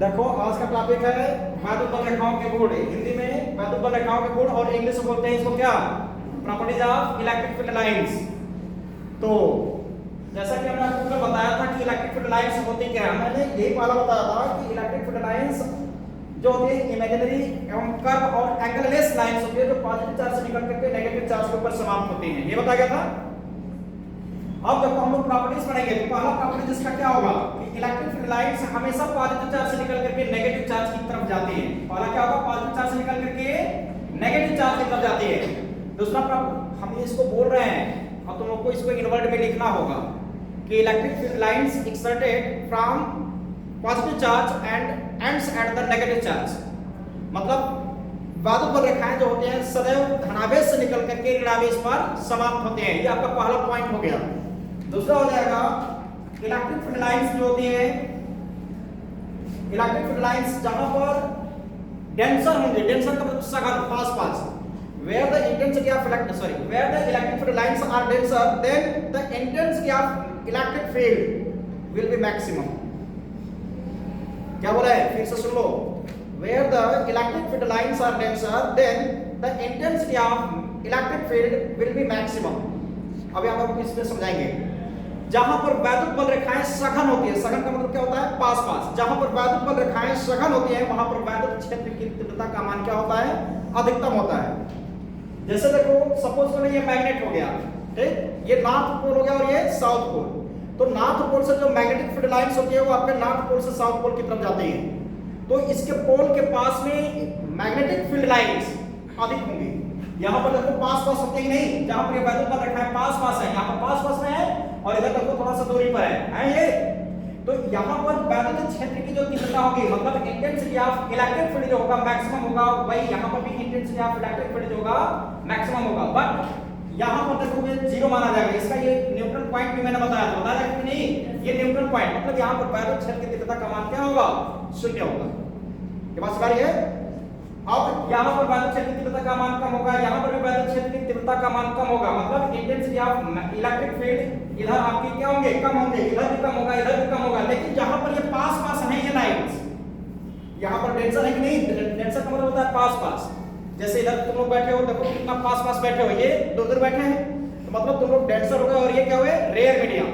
देखो आज का टॉपिक है वैद्युत रेखाओं के गुण। हिंदी में वैद्युत रेखाओं के गुण और इंग्लिश में बोलते हैं इसको क्या, properties of electric field lines. तो जैसा कि हमने आपको बताया था कि इलेक्ट्रिक फील्ड लाइंस होती क्या है, मैंने यही पहला बताया था कि इलेक्ट्रिक फील्ड लाइंस जो होती है इमेजिनरी एवं कर्व और एंगललेस लाइंस होती है जो पॉजिटिव चार्ज से निकल करके नेगेटिव चार्ज के ऊपर समाप्त होती हैं, ये बताया गया था। अब जब हम लोग प्रॉपर्टीज पढ़ेंगे तो पहला प्रॉपर्टी जिसका क्या होगा कि इलेक्ट्रिक फील्ड लाइंस हमेशा पॉजिटिव चार्ज से निकल करके नेगेटिव चार्ज की तरफ जाती है। पहला क्या होगा, पॉजिटिव चार्ज से निकल करके नेगेटिव चार्ज की तरफ जाती है। दूसरा प्रॉपर्टी हम इसको बोल रहे हैं और तुम लोग को इसको इनवर्ट में लिखना होगा कि electric field lines exerted from positive charge and ends at the negative charge. मतलब वैद्युत रेखाएं जो होते हैं सदैव धनावेश से निकल करके ऋणावेश पर समाप्त होते हैं। ये आपका पहला पॉइंट हो गया। दूसरा हो जाएगा इलेक्ट्रिक फील्ड लाइंस जो होती है, इलेक्ट्रिक फील्ड लाइंस जहां पर डेंसर होंगे, डेंसर का मतलब सघन पास पास, where the intensity of electric field lines are denser then the intensity of electric field will be maximum। क्या बोला है, फिर से सुन लो, where the electric field lines are denser then the intensity of electric field will be maximum। अभी हम आपको इसमें समझाएंगे। जहां पर वैद्युत बल रेखाएं सघन होती है, सघन का मतलब क्या होता है, पास पास, जहां पर वैद्युत बल रेखाएं सघन होती है वहां पर वैद्युत क्षेत्र की तीव्रता का मान क्या होता है, अधिकतम होता है। जैसे देखो सपोज करो ये मैग्नेट हो गया, ठीक, ये नॉर्थ पोल हो गया और ये साउथ पोल। तो नॉर्थ पोल से जो मैग्नेटिक फील्ड लाइंस होती है वो आपके नॉर्थ पोल से साउथ पोल की तरफ जाती है। तो इसके पोल के पास में मैग्नेटिक फील्ड लाइंस अधिक होंगी। यहाँ पर देखो पास पास होते ही नहीं, जहां पर ये वैद्युत बल रेखाएं पास पास है, यहाँ पर पास पास में है और इधर देखो थोड़ा सा दूरी पर है ये। तो यहाँ पर वैद्युत क्षेत्र की जो तीव्रता होगी मतलब इंटेंसिटी ऑफ इलेक्ट्रिक फील्ड जो होगा मैक्सिमम होगा, वही यहाँ पर भी इंटेंसिटी ऑफ इलेक्ट्रिक फील्ड जो होगा मैक्सिमम होगा। बट यहाँ पर देखोगे जीरो माना जाएगा। इसका ये न्यूट्रल पॉइंट भी मैंने बताया था, बताया कि नहीं, ये न्यूट्रल पॉइंट मतलब यहाँ पर वैद्युत क्षेत्र की तीव्रता का मान क्या होगा, शून्य होगा। ये बात समझ रही है। अब यहाँ पर वैद्युत क्षेत्र की तीव्रता का मान कम होगा, यहाँ पर भी वैद्युत क्षेत्र की तीव्रता का मान कम होगा, मतलब इंटेंसिटी ऑफ इलेक्ट्रिक फील्ड इधर आपकी क्या होंगे, कम होंगे, इधर भी कम होगा, इधर भी कम होगा। लेकिन जहां पर ये पास पास है ये लाइंस, यहाँ पर डेंसर है कि नहीं, डेंसर का मतलब होता है पास पास। जैसे इधर तुम लोग बैठे हो, देखो कितना पास पास बैठे हो, ये दूर दूर बैठे हैं, तो मतलब तुम लोग डेंसर हो गए और ये क्या हुए, rare medium.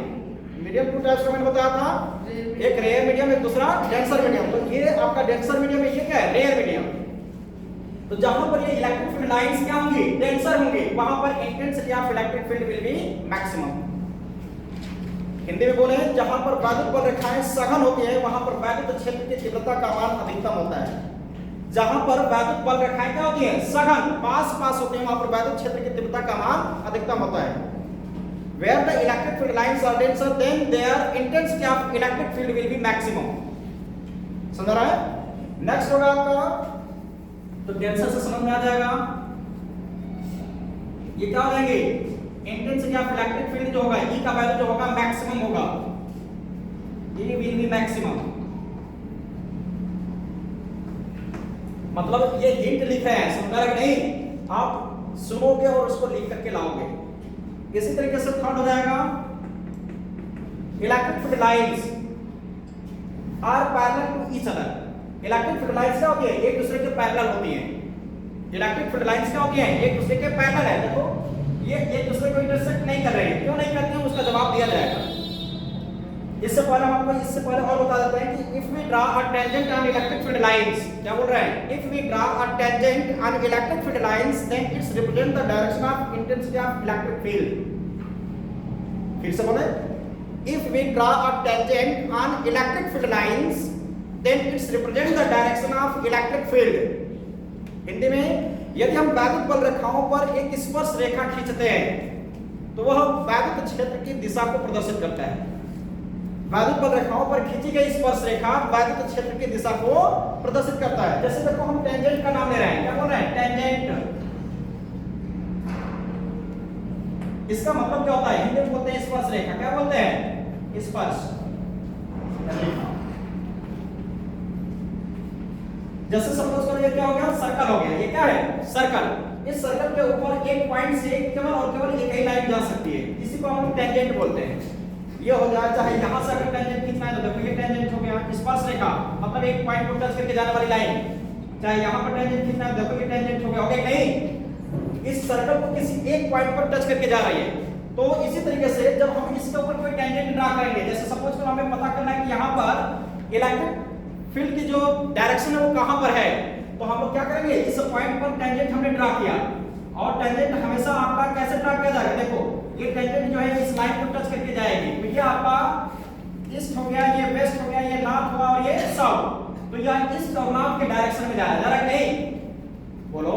Medium two types का मैंने बताया था, एक रेयर मीडियम, एक दूसरा डेंसर मीडियम। तो ये आपका डेंसर मीडियम है, ये क्या है, रेयर मीडियम। तो जहां पर ये इलेक्ट्रिक फील्ड लाइंस क्या होंगी, डेंसर होंगी, वहां पर intensity of electric field will be maximum. Hindi में बोले जहां पर वैद्युत बल रेखाएं सघन होती है वहां पर वैद्युत क्षेत्र की तीव्रता का मान अधिकतम होता है। जहां पर वैद्युत बल रेखाएं क्या होती है, सघन पास पास होती है, वहां पर वैद्युत क्षेत्र की तीव्रता का मान अधिकतम होता है। Where the electric field lines are denser then their intensity of electric field will be maximum। समझ रहा है। नेक्स्ट होगा आपका, तो डेंसर से समझ में आ जाएगा, ये क्या हो जाएंगे, इंटेंसिटी ऑफ इलेक्ट्रिक फील्ड जो होगा, ई का वैल्यू जो होगा मैक्सिमम होगा, ये विल बी मैक्सिमम। मतलब ये हिंट लिख रहे हैं, समझ रहे नहीं, आप सुनोगे और उसको लिख करके लाओगे। इसी तरीके से थर्ड हो जाएगा, electric field lines are parallel to each other. Electric field lines क्या होती है, एक दूसरे के पैरेलल होती है। इलेक्ट्रिक फील्ड लाइंस क्या होती है, एक दूसरे के पैरेलल है। देखो ये एक दूसरे को इंटरसेक्ट नहीं कर रहे हैं, क्यों नहीं करते हैं उसका जवाब दिया जाएगा। इससे पहले हम आपको इससे पहले और बता देते हैं कि if we draw a tangent on electric field lines, क्या बोल रहे हैं, if we draw a tangent on electric field lines then it's represent the direction of intensity of electric field. फिर से बोले, if we draw a tangent on electric field lines then it's represent the direction of electric field। Hindi में यदि हम वैद्युत बल रेखाओं पर एक स्पर्श रेखा खींचते हैं तो वह वैद्युत क्षेत्र की दिशा को प्रदर्शित करता है। वैद्युत बल रेखाओं पर खींची गई स्पर्श रेखा वैद्युत क्षेत्र की दिशा को प्रदर्शित करता है। जैसे देखो हम टेंजेंट का नाम ले रहे हैं, क्या बोल रहे हैं, टेंजेंट। इसका मतलब क्या होता है, हिंदी में बोलते हैं स्पर्श रेखा, क्या बोलते हैं, स्पर्श। जैसे सपोज करो ये क्या हो गया, सर्कल हो गया, ये क्या है, सर्कल। इस सर्कल के ऊपर एक पॉइंट से केवल और केवल एक ही लाइन जा सकती है, इसी को हम टेंजेंट बोलते हैं। ये हो जाए, चाहे यहां से अगर टेंजेंट खींचना है तो देखो ये टेंजेंट हो गया, पॉइंट स्पर्श रेखा मतलब एक पॉइंट को टच करके जाने वाली लाइन, चाहे यहाँ पर टेंजेंट खींचना है, देखो ये टेंजेंट हो गया नहीं, इस सर्कल को किसी एक पॉइंट पर टच करके जा रही है। तो इसी तरीके से जब हम इसके ऊपर कोई टेंजेंट ड्रा करेंगे, जैसे सपोज करो हमें पता करना है कि यहाँ पर इलेक्ट्रिक फील्ड की जो डायरेक्शन है वो कहाँ पर है, तो हम लोग क्या करेंगे, इस पॉइंट पर टेंजेंट हमने ड्रा किया, और टेंजेंट हमेशा आपका कैसे ड्रा किया जाएगा, देखो ये टेंजेंट जो है इस लाइन को टच करके जाएगी, तो ये आपका ईस्ट हो गया, ये वेस्ट हो गया, ये नॉर्थ हुआ और ये साउथ, तो यह ईस्ट और नॉर्थ के डायरेक्शन में जा रहा है नहीं, बोलो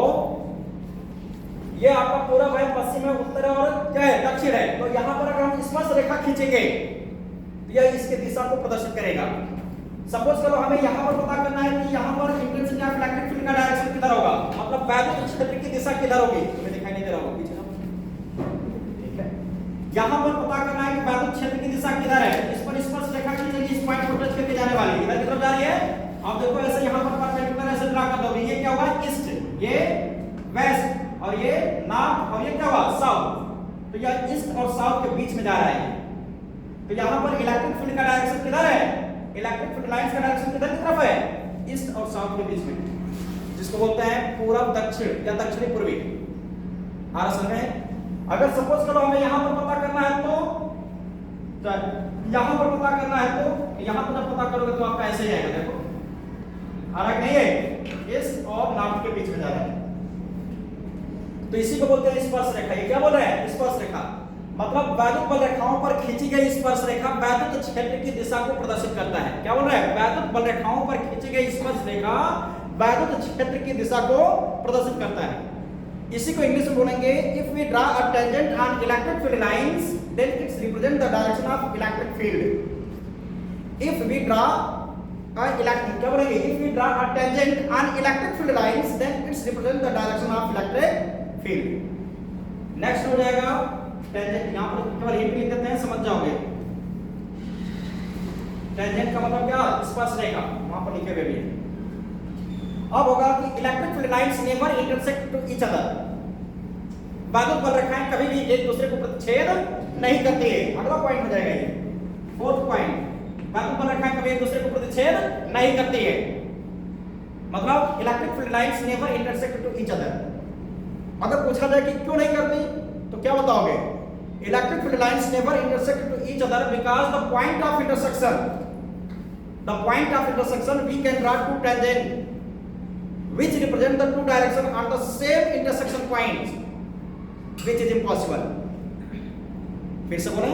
ये आपका पूरा वह पश्चिम है, उत्तर है और क्या है दक्षिण है। तो यहाँ पर अगर हम स्पर्श रेखा खींचेंगे तो यह इसके दिशा को प्रदर्शित करेगा। सपोज करो हमें यहाँ पर पता करना है कि यहाँ पर इंटेंसिटी ऑफ इलेक्ट्रिक फील्ड का डायरेक्शन किधर होगा, मतलब वैद्युत क्षेत्र की दिशा किधर होगी, तुम्हें दिखाई नहीं दे रहा होगा पीछे ना, ठीक है। यहाँ पर पता करना है कि वैद्युत क्षेत्र की दिशा किधर है, इस पर स्पर्श रेखा खींचेंगे, इस पॉइंट को टच करके जाने वाली इधर की तरफ जा रही है। अब देखो ऐसे यहाँ पर परपेंडिकुलर ऐसे ड्रा कर दोगे, ये क्या होगा ईस्ट, ये वेस्ट और ये नॉर्थ और ये क्या हुआ साउथ, तो यह ईस्ट और साउथ के बीच में जा रहा है। तो यहाँ पर इलेक्ट्रिक फील्ड का डायरेक्शन किधर है, इलेक्ट्रिक फील्ड लाइंस का डायरेक्शन किधर की तरफ है, ईस्ट और साउथ के बीच में, जिसको बोलते हैं पूर्व दक्षिण या दक्षिणी पूर्वी। आ रहा समझ में? अगर सपोज करो हमें यहाँ पर पता करना है तो यहाँ पर पता करना है तो यहाँ पर जब पता करोगे तो आपका ऐसे ही आएगा, देखो आ रहा नहीं है, ईस्ट और नॉर्थ के बीच में जा रहा है, तो इसी को बोलते हैं स्पर्श रेखा। ये क्या बोल रहे हैं स्पर्श रेखा, मतलब वैद्युत बल रेखाओं पर खींची गई स्पर्श रेखा वैद्युत क्षेत्र की दिशा को प्रदर्शित करता है। क्या बोल रहा है, वैद्युत बल रेखाओं पर खींची गई स्पर्श रेखा वैद्युत क्षेत्र की दिशा को प्रदर्शित करता है। इसी को इंग्लिश में बोलेंगे if we draw a tangent on electric field lines then it's represent the direction of electric field. If we draw a electric क्या बोलेंगे, if we draw a tangent on electric field lines then it's represent the direction of electric field. Next हो जाएगा tangent, यहां पर केवल hint लिख देते हैं समझ जाओगे। टेंजेंट का मतलब क्या, स्पर्श रेखा, वहां पर लिखे हुए भी है। अब होगा कि electric field lines never intersect to each other, वैद्युत बल रेखाएं कभी भी एक दूसरे को प्रतिच्छेद नहीं करती है। अगला पॉइंट हो जाएगा ये फोर्थ पॉइंट, वैद्युत बल रेखाएं कभी एक दूसरे को प्रतिच्छेद नहीं करती है, मतलब electric field lines never intersect to each other. अगर पूछा जाए कि क्यों नहीं करती तो क्या बताओगे, electric field lines never intersect to each other because the point of intersection we can draw two tangent which represent the two direction on the same intersection point which is impossible। फिर से बोलें,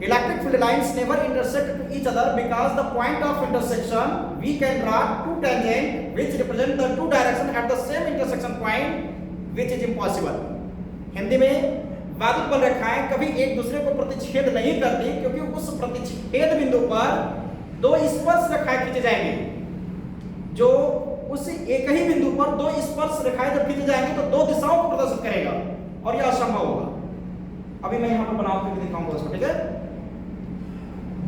electric field lines never intersect to each other because the point of intersection we can draw two tangent which represent the two direction at the same intersection point which is impossible। Hindi में वैद्युत बल रेखाएं कभी एक दूसरे को प्रतिच्छेद नहीं करती क्योंकि उस प्रतिच्छेद बिंदु पर दो स्पर्श रेखाएं खींचे जाएंगे, जो उस एक ही बिंदु पर दो स्पर्श रेखाएं जब खींचे जाएंगे तो दो दिशाओं को प्रदर्शित करेगा और यह असंभव होगा। अभी मैं यहां पर बना के दिखाऊंगा उसको, ठीक है।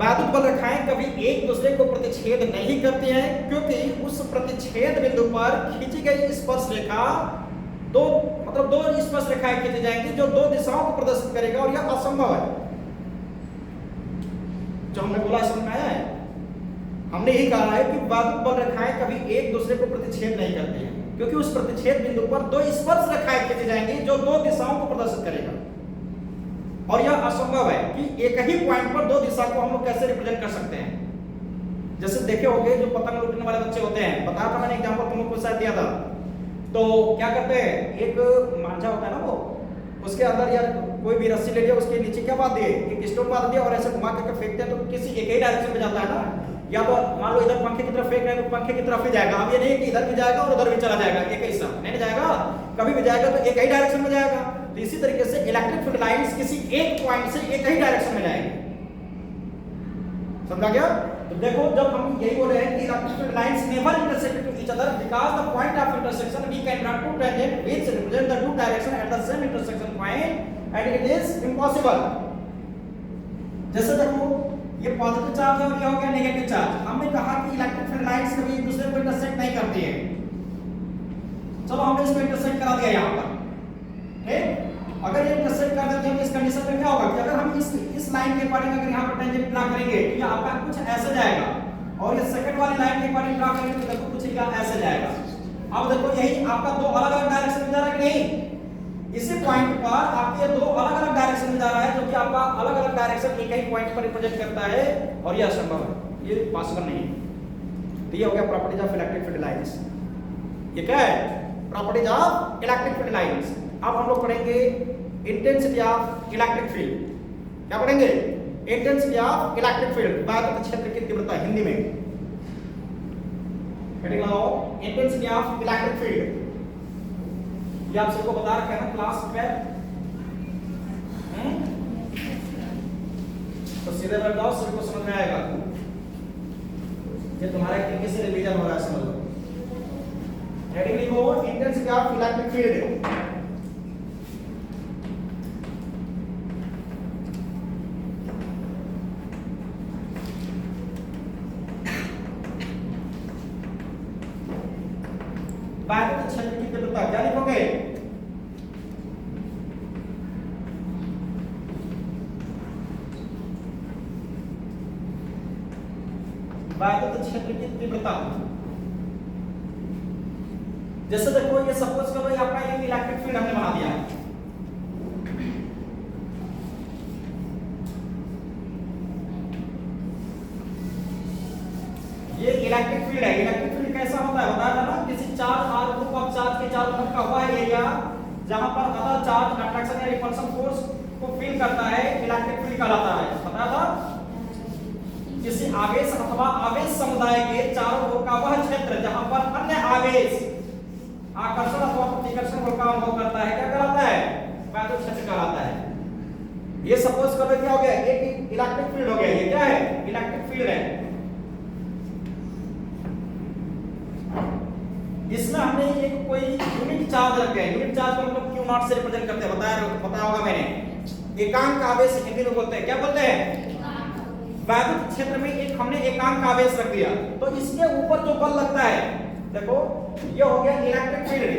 वैद्युत बल रेखाएं कभी एक दूसरे को प्रतिच्छेद नहीं करती हैं क्योंकि उस प्रतिच्छेद बिंदु पर खींची गई स्पर्श रेखा दो स्पर्श रेखाएं खींची जाएंगी जो दो दिशाओं को प्रदर्शित करेगा और यह असंभव है। जो हमने बोला समझ में आया है, हमने यही कहा है कि वैद्युत बल रेखाएं कभी एक दूसरे को प्रतिच्छेद नहीं करती हैं क्योंकि उस प्रतिच्छेद बिंदु पर दो स्पर्श रेखाएं खींची जाएंगी जो दो दिशाओं को प्रदर्शित करेगा और यह असंभव है कि एक ही पॉइंट पर दो दिशा को हम लोग कैसे रिप्रेजेंट कर सकते हैं। जैसे देखे होंगे जो पतंग लूटने वाले बच्चे होते हैं, बताया था मैंने एग्जांपल तुम लोग को शायद दिया था, तो क्या करते हैं, एक मांझा होता है ना वो, उसके अंदर यार कोई भी रस्सी ले लिया, उसके नीचे क्या बांध दिए, एक स्टोन बांध दिया और ऐसे घुमा करके फेंकते हैं तो किसी एक ही डायरेक्शन में जाता है ना, या तो मान लो इधर पंखे की तरफ फेंक रहे हैं तो पंखे की तरफ ही जाएगा। अब ये नहीं कि इधर भी जाएगा और उधर भी चला जाएगा, एक ही साथ नहीं जाएगा, कभी भी जाएगा तो एक ही डायरेक्शन में जाएगा। तो इसी तरीके से इलेक्ट्रिक फील्ड लाइंस किसी एक पॉइंट से एक ही डायरेक्शन में जाएंगे। समझा गया? तो देखो जब हम यही बोल रहे हैं कि electric field lines never intersect to each other because the point of intersection we can draw two tangent which represent the two direction at the same intersection point and it is impossible. जैसे देखो ये positive charge है और ये हो गया negative charge. हमने कहा कि इलेक्ट्रिक फील्ड लाइंस कभी एक दूसरे को इंटरसेक्ट नहीं करती है, चलो हमने इसको इंटरसेक्ट करा दिया यहाँ पर, ठीक। अगर ये इंटरसेक्ट कर देते हैं तो इस कंडीशन में क्या होगा कि अगर हम इस लाइन के अकॉर्डिंग अगर यहाँ पर टेंजेंट ड्रा करेंगे तो ये आपका कुछ ऐसे जाएगा और ये सेकंड वाली लाइन के अकॉर्डिंग ड्रा करेंगे तो देखो कुछ ऐसे जाएगा। अब देखो यही आपका दो अलग अलग डायरेक्शन में जा रहा है कि नहीं, इसी पॉइंट पर आपके दो अलग अलग डायरेक्शन में जा रहा है, जो कि आपका अलग अलग डायरेक्शन एक ही पॉइंट पर रिप्रेजेंट करता है, और यह असंभव है, ये पॉसिबल नहीं है। तो ये हो गया properties of electric field lines. ये क्या है? Properties of electric field lines. अब हम लोग पढ़ेंगे इंटेंसिटी ऑफ इलेक्ट्रिक फील्ड। क्या पढ़ेंगे? इंटेंसिटी ऑफ इलेक्ट्रिक फील्ड, वैद्युत क्षेत्र की तीव्रता, हिंदी में हेडिंग लगाओ इंटेंसिटी ऑफ इलेक्ट्रिक फील्ड। ये आप सबको बता रखा है ना क्लास में, तो सीधे बैठ जाओ, सबको समझ में आएगा। ये तुम्हारा एक तरीके से रिवीजन हो रहा है, समझ लो। हेडिंग लिखो इंटेंसिटी ऑफ इलेक्ट्रिक फील्ड। वैद्युत क्षेत्र की तीव्रता क्या लिखोगे? वैद्युत क्षेत्र की तीव्रता। जैसे देखो ये सपोज करो ये आपका एक इलेक्ट्रिक फील्ड हमने बना दिया, ये इलेक्ट्रिक फील्ड है। इलेक्ट्रिक फील्ड कैसा होता है बताया था ना, किसी charge r group of charge के चारों तरफ का हुआ एरिया जहां पर अदर चार्ज अट्रैक्शन या रिपल्शन फोर्स को फील करता है, इलेक्ट्रिक फील्ड कहलाता है। बताया था किसी आवेश अथवा आवेश समुदाय के चारों ओर का वह क्षेत्र जहां पर अन्य आवेश आकर्षण अथवा प्रतिकर्षण बल का अनुभव करता है, क्या कहलाता है? वैद्युत क्षेत्र कहलाता है। ये सपोज करो क्या हो गया, एक इलेक्ट्रिक फील्ड हो गया। ये क्या है? इलेक्ट्रिक फील्ड है। इसमें हमने एक कोई यूनिट चार्ज रख दिया। यूनिट चार्ज को हम लोग क्यू नॉट से रिप्रेजेंट करते हैं, बताया होगा मैंने। एकांक आवेश हिंदी में बोलते हैं, क्या बोलते हैं? वैद्युत क्षेत्र में एक हमने एकांक आवेश रख दिया, तो इसके ऊपर जो बल लगता है, देखो ये हो गया इलेक्ट्रिक फील्ड।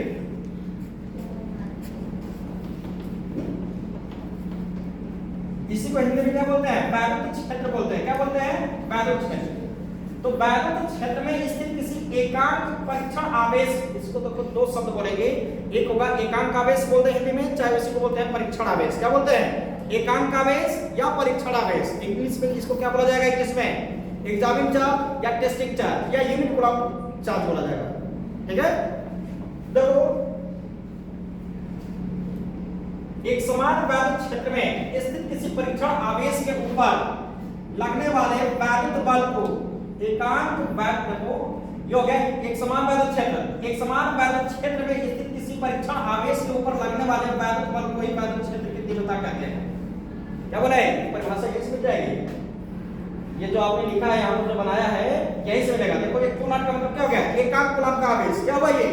इसी को हिंदी में क्या बोलते हैं? वैद्युत क्षेत्र बोलते हैं। क्या बोलते हैं? वैद्युत क्षेत्र। तो वैद्युत क्षेत्र में स्थित किसी एकांक परीक्षण आवेश, इसको तो दो शब्द बोलेंगे, एक होगा एकांक आवेश बोलते हैं हिंदी में, चाहे उसी को बोलते हैं परीक्षण आवेश। क्या बोलते हैं? एकांक आवेश या परीक्षण आवेश। इंग्लिश में इसको क्या बोला जाएगा? इंग्लिश में एग्जामिंग चार्ज या टेस्टिंग चार्ज या यूनिट कूलम्ब चार्ज बोला जाएगा। ठीक है? देखो एक समान वैद्युत क्षेत्र में स्थित किसी परीक्षण आवेश के ऊपर लगने वाले वैद्युत बल को एकांक वैद्युत को यो गया एक समान वैद्युत क्षेत्र। एक समान वैद्युत क्षेत्र में स्थित किसी परीक्षण आवेश के ऊपर लगने वाले वैद्युत बल को ही वैद्युत क्षेत्र की तीव्रता कहते हैं। क्या बोले? परिभाषा यही समझ जाएगी। ये जो आपने लिखा है यहाँ पर जो बनाया है यही से मिलेगा। देखो एक कूलम्ब का मतलब क्या हो गया? एकांक कूलम्ब का आवेश। क्या हुआ ये?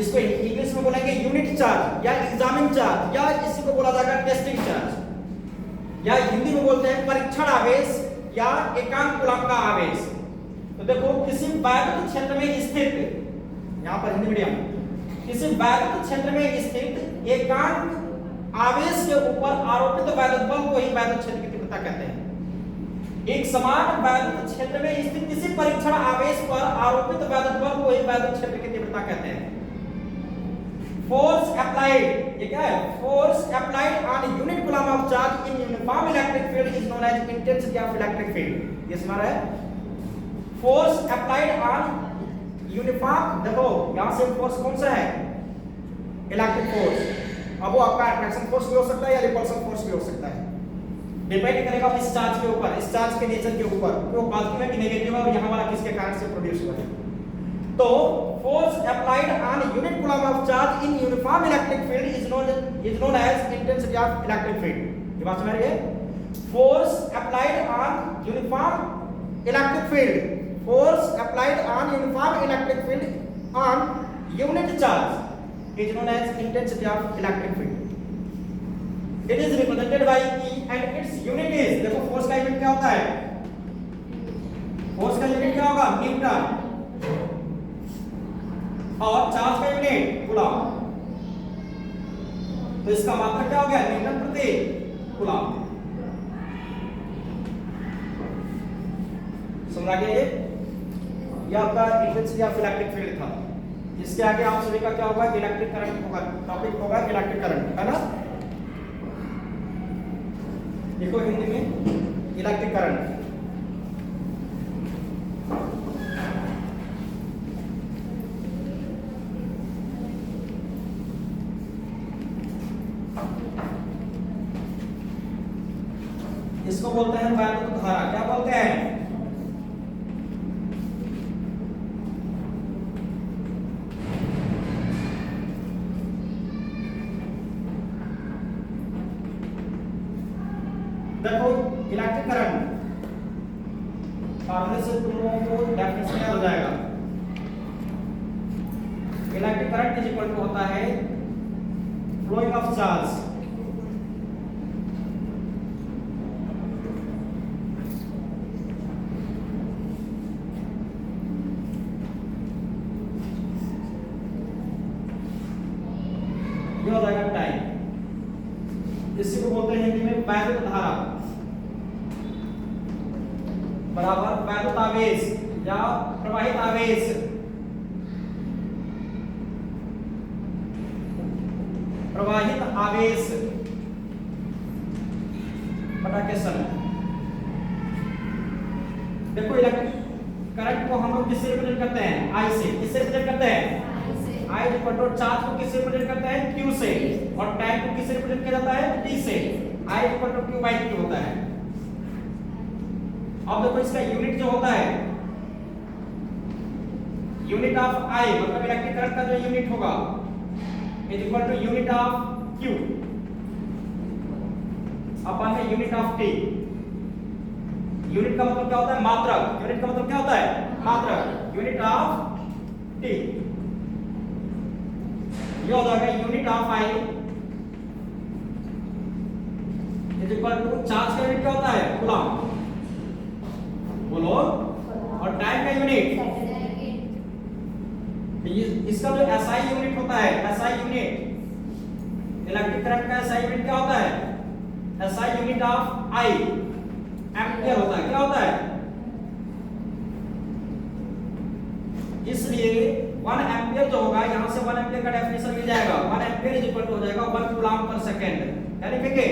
इसको इंग्लिश में बोलेंगे यूनिट चार्ज या एग्जामिंग चार्ज या इसी को बोला जाएगा टेस्टिंग चार्ज, या हिंदी में बोलते हैं परीक्षण आवेश या एकांक कूलम्ब का आवेश। तो देखो किसी वैद्युत क्षेत्र में स्थित, यहाँ पर हिंदी मीडियम, किसी वैद्युत क्षेत्र में स्थित एकांक आवेश के ऊपर आरोपित वैद्युत बल को ही वैद्युत क्षेत्र की तीव्रता कहते हैं। एक समान वैद्युत क्षेत्र में स्थित किसी परीक्षण आवेश पर आरोपित वैद्युत बल को ही वैद्युत क्षेत्र की तीव्रता कहते हैं। फोर्स अप्लाइड, ये क्या है? Force applied on unit coulomb of charge in uniform electric field is known as intensity of electric field. ये समझ रहा है? फोर्स अप्लाइड ऑन यूनिफॉर्म, देखो यहां से फोर्स कौन सा है? Electric force. अब वो आपका अट्रैक्शन फोर्स भी हो सकता है या रिपल्शन फोर्स भी हो सकता है, डिपेंड करेगा इस चार्ज के ऊपर, इस चार्ज के नेचर के ऊपर, वो पॉजिटिव है कि नेगेटिव है और यहां वाला किसके कारण से प्रोड्यूस हुआ है। तो force applied on unit coulomb of charge in uniform electric field is known as intensity of electric field. ये बात समझ रहे हैं? Force applied on uniform electric field, force applied on uniform electric field on unit charge is known as intensity of electric field. It is represented by E and its unit is, देखो force का unit क्या होता है? Force का unit क्या होगा? Newton, और charge का यूनिट कूलम्ब। तो इसका मात्रक क्या हो गया? न्यूटन प्रति कूलम्ब। समझ आ गया ये आपका इंटेंसिटी ऑफ इलेक्ट्रिक फील्ड था। इसके आगे आप सभी का क्या होगा, इलेक्ट्रिक करंट होगा, टॉपिक होगा इलेक्ट्रिक करंट, है ना। देखो हिंदी में इलेक्ट्रिक करंट, इसको बोलते हैं वैद्युत धारा। क्या बोलते हैं? देखो इलेक्ट्रिक करंट फार्मूले से तुम लोगों को डेफिनेशन याद हो जाएगा। Electric current is equal to होता है फ्लोइंग ऑफ चार्ज, ये हो जाएगा टाइम। इसी को बोलते हैं हिंदी में वैद्युत धारा बराबर वैद्युत आवेश या प्रवाहित आवेश बटा के समय। देखो इलेक्ट्रिक करंट को हम लोग किससे रिप्रेजेंट करते हैं? आई से। किससे रिप्रेजेंट करते हैं? आई इक्वल टू चार्ज को किससे रिप्रेजेंट करते हैं? Q से। और टाइम को किससे रिप्रेजेंट किया जाता है? T से। I equal to Q by Q होता है। अब देखो इसका यूनिट जो होता है, यूनिट ऑफ I मतलब इलेक्ट्रिक करंट का जो यूनिट होगा is equal to unit of Q अपन में यूनिट ऑफ T। यूनिट का मतलब क्या होता है? मात्रक। यूनिट का मतलब क्या होता है? मात्रक। यूनिट ऑफ T ये हो जाएगा unit of I is equal to charge का यूनिट क्या होता है? कूलम। बोलो। और टाइम का यूनिट, इसका जो SI यूनिट होता है, SI यूनिट इलेक्ट्रिक करंट का SI यूनिट क्या होता है? SI unit of I ampere होता है। क्या होता है? इसलिए 1 एम्पियर जो होगा, यहां से 1 एम्पियर का डेफिनेशन मिल जाएगा। 1 एम्पियर इज इक्वल टू हो जाएगा 1 कूलम पर सेकंड। क्या लिखेंगे?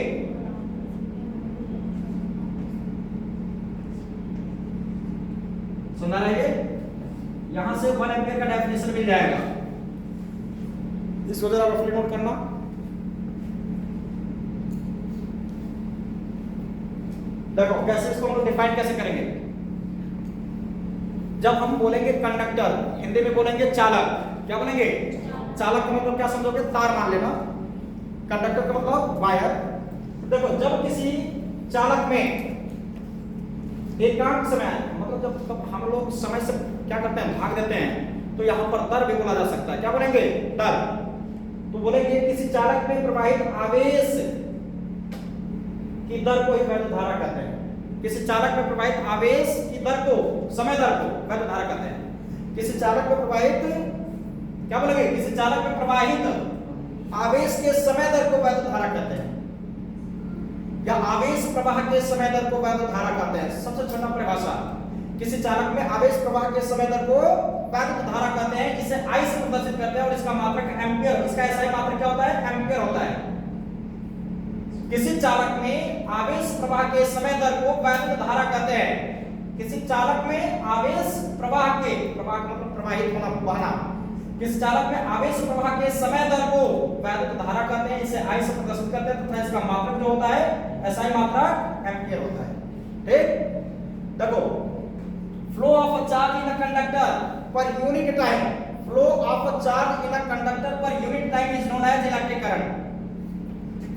सुना रहे? यहां से 1 एम्पियर का डेफिनेशन मिल जाएगा। इसको जरा रफली नोट करना। देखो कैसे इसको हम लोग डिफाइन कैसे करेंगे। जब हम बोलेंगे कंडक्टर, हिंदी में बोलेंगे चालक। क्या बोलेंगे? चालक का मतलब क्या समझोगे? तार मान लेना। कंडक्टर का मतलब वायर। देखो जब किसी चालक में एकांक समय, मतलब जब हम लोग समय से क्या करते हैं? भाग देते हैं, तो यहां पर दर भी बोला जा सकता है। क्या बोलेंगे? दर। तो बोलेंगे किसी चालक में प्रवाहित आवेश की दर को ही वैद्युत धारा कहते हैं। किसी चालक में प्रवाहित आवेश की दर को, समय दर को वैद्युत धारा कहते हैं। किसी चालक में प्रवाहित, क्या बोलेंगे? किसी चालक में प्रवाहित आवेश के समय दर को वैद्युत धारा कहते हैं, या आवेश प्रवाह के समय दर को वैद्युत धारा कहते हैं। सबसे छोटा परिभाषा, किसी चालक में आवेश प्रवाह के समय दर को वैद्युत धारा कहते हैं। इसे I से प्रदर्शित करते हैं और इसका मात्रक एम्पियर, इसका SI मात्रक क्या होता है? एम्पियर होता है। किसी चालक में आवेश प्रवाह के समय दर को वैद्युत धारा कहते हैं। किसी चालक में आवेश प्रवाह के, प्रवाह मतलब प्रवाहित होना, बहना, किसी चालक में आवेश प्रवाह के समय दर को वैद्युत धारा कहते हैं। इसे I से प्रदर्शित करते हैं तथा इसका मात्रक जो होता है SI मात्रक एम्पियर होता है। ठीक? देखो flow of a charge in a conductor पर unit time, flow of a charge in a conductor पर unit time is known as electric current.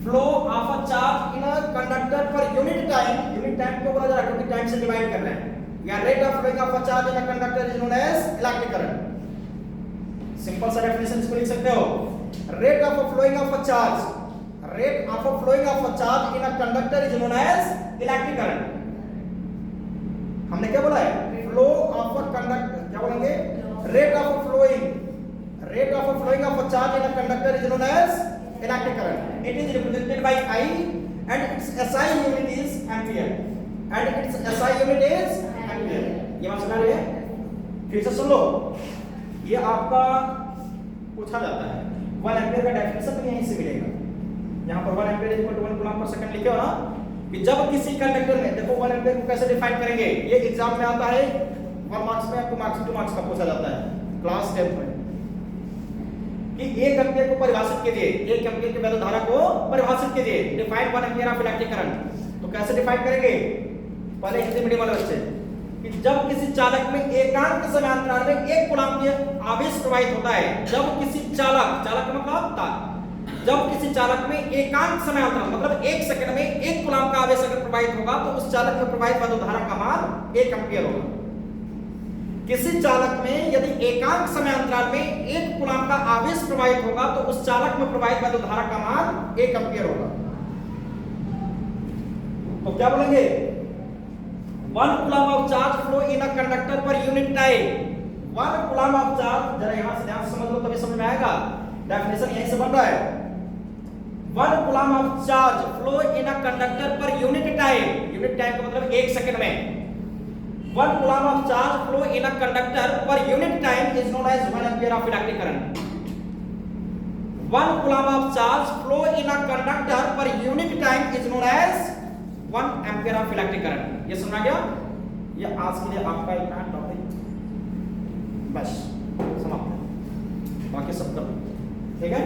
Flow of a charge in a conductor पर unit time को बोला जा रहा है क्योंकि time से डिवाइड कर रहे हैं, या rate of flowing of a charge in a conductor is known as electric current. Simple सा डेफिनेशन इसको लिख सकते हो। Rate of flowing of a charge, rate of flowing of a charge in a conductor is known as electric current. हमने क्या बोला है? Flow of a conductor, क्या बोलेंगे? Rate of flowing of a charge in a conductor is known as electric current. It is represented by I and its SI unit is ampere. ये बात समझ रही है? फिर से सुन लो, ये आपका पूछा जाता है 1 एम्पीयर का डेफिनेशन भी यहीं से मिलेगा। यहाँ पर 1 एम्पीयर इक्वल टू 1 कूलम्ब पर सेकंड लिखे हो ना, कि जब किसी कंडक्टर में, देखो 1 एम्पीयर को कैसे डिफाइन करेंगे, ये एग्जाम में आता है 1 मार्क्स में, 2 मार्क्स का पूछा जाता है क्लास 10 में, कि 1 एम्पीयर को परिभाषित कीजिए, 1 एम्पीयर की वैद्युत धारा को परिभाषित कीजिए, define 1 ampere of electric current. तो कैसे डिफाइन करेंगे, पहले हिंदी मीडियम वाले बच्चे, कि जब किसी चालक में एकांक समांतराल में 1 कूलम्ब की आवेश प्रवाहित होता है, जब किसी चालक का मतलब तार, जब किसी चालक में एकांक समांतराल मतलब 1 सेकंड में 1 कूलम्ब का आवेश अगर प्रवाहित होगा तो उस चालक में प्रवाहित वैद्युत धारा का मान 1 एम्पीयर होगा। किसी चालक में यदि एकांक समांतराल में 1 कूलम्ब का आवेश प्रवाहित होगा तो उस चालक में प्रवाहित वैद्युत धारा का मान 1 एम्पीयर होगा। तो क्या बोलेंगे, 1 coulomb of charge flow in a conductor पर unit time. 1 coulomb of charge, जरा यहां से ध्यान से समझ लो तभी समझ में आएगा, डेफिनेशन यहीं से बन रहा है। 1 coulomb of charge flow in a conductor पर यूनिट टाइम, यूनिट टाइम का मतलब 1 सेकंड में, 1 coulomb of charge flow in a conductor पर unit time is known as 1 ampere of electric current. 1 coulomb of charge flow in a conductor पर unit time is known as 1 ampere of electric current. ये समझ गया? ये आज के लिए आपका इतना टॉपिक बस समाप्त है, बाकी सब कर ठीक है।